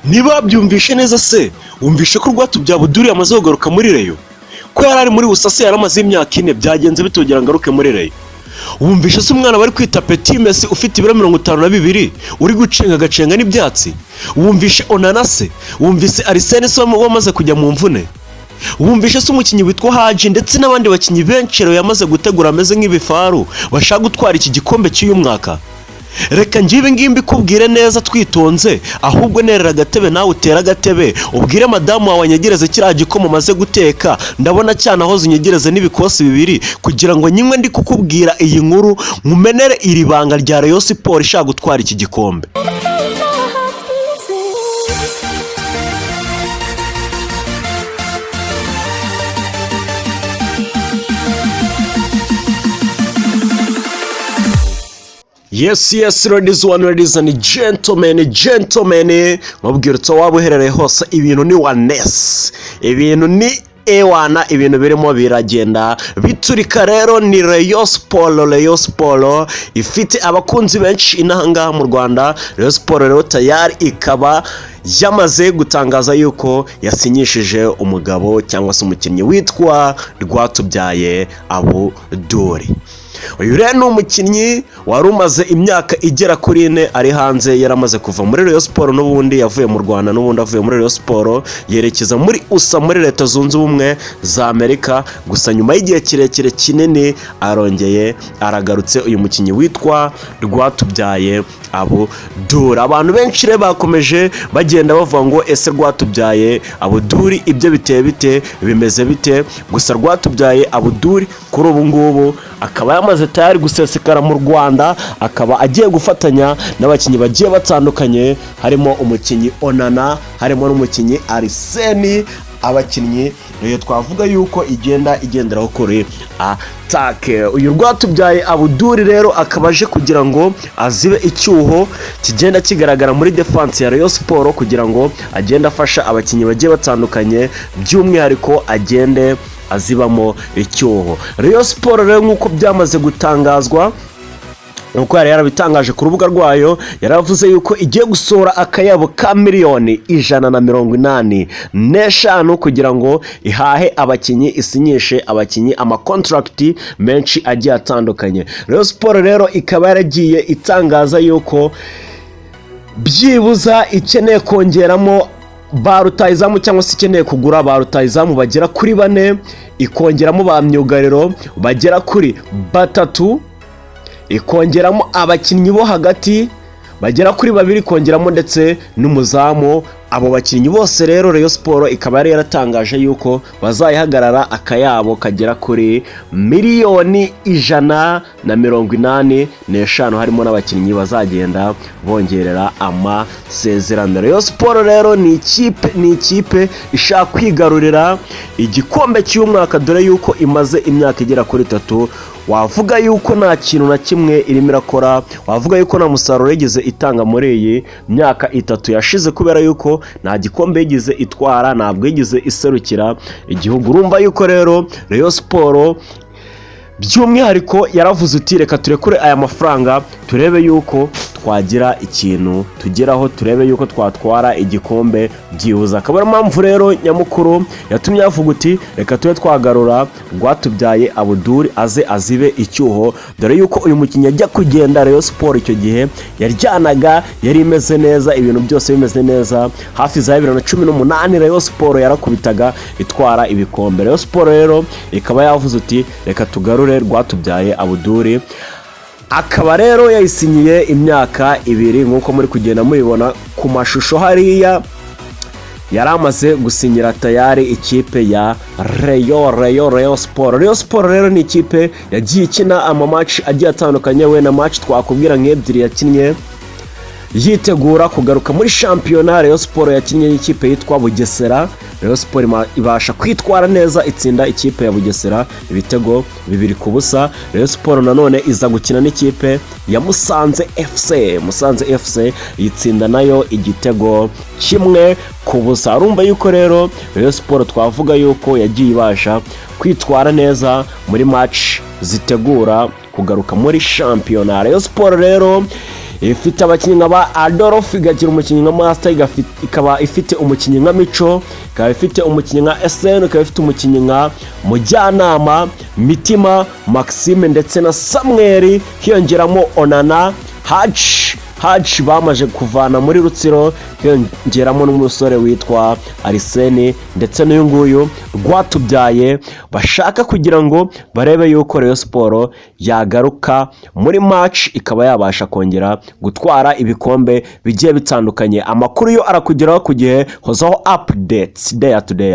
niba byumvishe neza se wumvishe ko Rwatubyaye Abdul yamaze kugaruka muri Rayon ko yari ari muri Busase yaramaze imyaka 4 byagenze bitogera ngaruke muri Rayon wumvishe se umwana bari kwita Petit Messi ufite ibiro 52 uri gucenga gacenga n'ibyatsi wumvishe Onana se wumvise Arsene se wamaze kujya mu mvune wumvishe se umukinyi witwa Haji ndetse n'abandi bakinyi benshi rero yamaze gutegura ameze nk'ibifaru bashaka gutwara iki gikombe cy'uyu mwaka. Reka ngibe ngimbi kubwire neza twitonze ahubwo nerera gatebe nawe utera agatebe ubwire madamu wawe anyegereze kiriya gikoma maze guteka ndabona cyane aho zinyegereze n'ibikosi bibiri kugira ngo nyimwe ndi kukubwira iyi nkuru mumenere iri banga rya Rayon Sport ishaka gutwara iki gikombe. Yes, ladies and gentlemen, mubwira utso waba uherereye hose ibintu ni oneness, ibintu ni ewana, ibintu birimo biragenda biturika. Rero ni Rayon Sport ifite abakunzi benshi inahangaha mu Rwanda. Rayon Sport rero tayari ikaba yamaze gutangaza yuko yasinyishije umugabo cyangwa se umukinnyi witwa Rwatubyaye Abdul. Uyu rero ni umukinnyi wari umaze imyaka igera kuri 4 ari hanze, yaramaze kuva muri Rayon Sport n'ubundi yavuye mu Rwanda, n'ubundi avuye muri Rayon Sport yerekeza muri USA muri Leta Zunze Ubumwe za Amerika. Gusa nyuma y'igihe kirekire kinini arongeye aragarutse uyu mukinnyi witwa Rwatubyaye Abdul. Abantu benshi rero bakomeje bagenda bavuga ngo ese Rwatubyaye Abdul ibyo biteye bite, bimeze bite? Gusa Rwatubyaye Abdul kuri ubu ngubu akaba yamaze tayari gusesekara mu Rwanda, akaba agiye gufatanya n'abakinyi bagiye batandukanye, harimo umukinyi Onana, harimo n'umukinyi Arsene. Abakinyi rero twavuga yuko igenderaho kuri atake. Uyu Rwatubyaye Abdul rero akabaje kugira ngo azibe icyuho kigenda kigaragara muri defense ya Rayon Sport kugira ngo agende afasha abakinyi bagiye batandukanye, by'umwihariko agende azibamo icyuho. Rayon Sport rero nk'uko byamaze gutangazwa, nuko yari yarabitangaje ku rubuga rwayo, yaravuze yuko igiye gusora akayabo ka miliyoni 185 kugira ngo ihahe abakinyi, isinyishe abakinyi amakontrakt menshi agiye atandukanye. Rayon Sport rero ikaba yaragiye itangaza yuko byibuza ikeneye kongeramo ba rutayizamu cyangwa se ikeneye kugura ba rutayizamu bagera kuri 4, ikongeramo ba myugariro bagera kuri 3, ikongeramo abakinnyi bo hagati bagera kuri 2, ikongeramo ndetse n'umuzamu. Abo bakinnyi bose rero Rayon Sport ikaba yari yaratangaje yuko bazayihagarara akayabo kagera kuri miliyoni 185, harimo n'abakinnyi bazagenda bongerera amasezerano. Rayon Sport rero ni ikipe ishaka kwigarurira igikombe cy'umwaka, dore yuko imaze imyaka igera kuri 3. Wavuga yuko nta kintu na kimwe irimo irakora, wavuga yuko nta musaruro yigeze itanga muri iyi myaka 3 yashize, kubera yuko nta gikombe yigeze itwara, ntabwo yigeze iserukira igihugu. Urumva yuko rero Rayon Sport by'umwihariko yaravuze uti reka turekure aya mafaranga turebe yuko twagira ikintu tugeraho, turebe yuko twatwara igikombe byihuza. Akaba ari mpamvu rero nyamukuru yatumye avuga uti reka tube twagarura Rwatubyaye Abdul aze azibe icyuho, dore yuko uyu mukinnyi ajya kugenda Rayon Sport icyo gihe yaryanaga, yari imeze neza, ibintu byose bimeze neza. Hafi za 2018 Rayon Sport yarakubitaga itwara ibikombe. Rayon Sport rero ikaba yavuze uti reka tugarure Rwatubyaye Abdul, akaba rero yayisinyiye imyaka 2 nk'uko muri kugenda mubibona ku mashusho hariya. Yaramaze gusinyira tayari ikipe ya Rayon Sport. Rayon Sport rero ni ikipe yagiye ikina amamatch agiye atandukanye, we na match twakubwira nk'ebyiri yakinnye yitegura kugaruka muri shampiyona. Rayon Sport yakinnye n'ikipe yitwa Bugesera. Rayon Sport ibasha kwitwara neza, itsinda ikipe ya Bugesera ibitego 2-0. Rayon Sport nanone iza gukina n'ikipe ya Musanze FC yitsinda nayo igitego 1-0. Urumva yuko rero Rayon Sport twavuga yuko yagiye ibasha kwitwara neza muri match zitegura kugaruka muri shampiyona. Rayon Sport rero ifite abakinnyi nka Adolphe, igagira umukinnyi nka Master, ikaba ifite umukinnyi nka Mico, ikaba ifite umukinnyi nka SN, ikaba ifite umukinnyi nka Mujyanama, Mitima, Maxime ndetse na Samuel, hiyongeramo Onana, Haji bamaje kuvana muri Rutsiro, hiyongeramo n'umusore witwa Arsene ndetse n'uyu nguyu Rwatubyaye, bashaka kugira ngo barebe yuko Rayon Sport yagaruka muri match ikaba yabasha kongera gutwara ibikombe bigiye bitandukanye. Amakuru yo arakugeraho ku gihe. Hozaho updates day to day.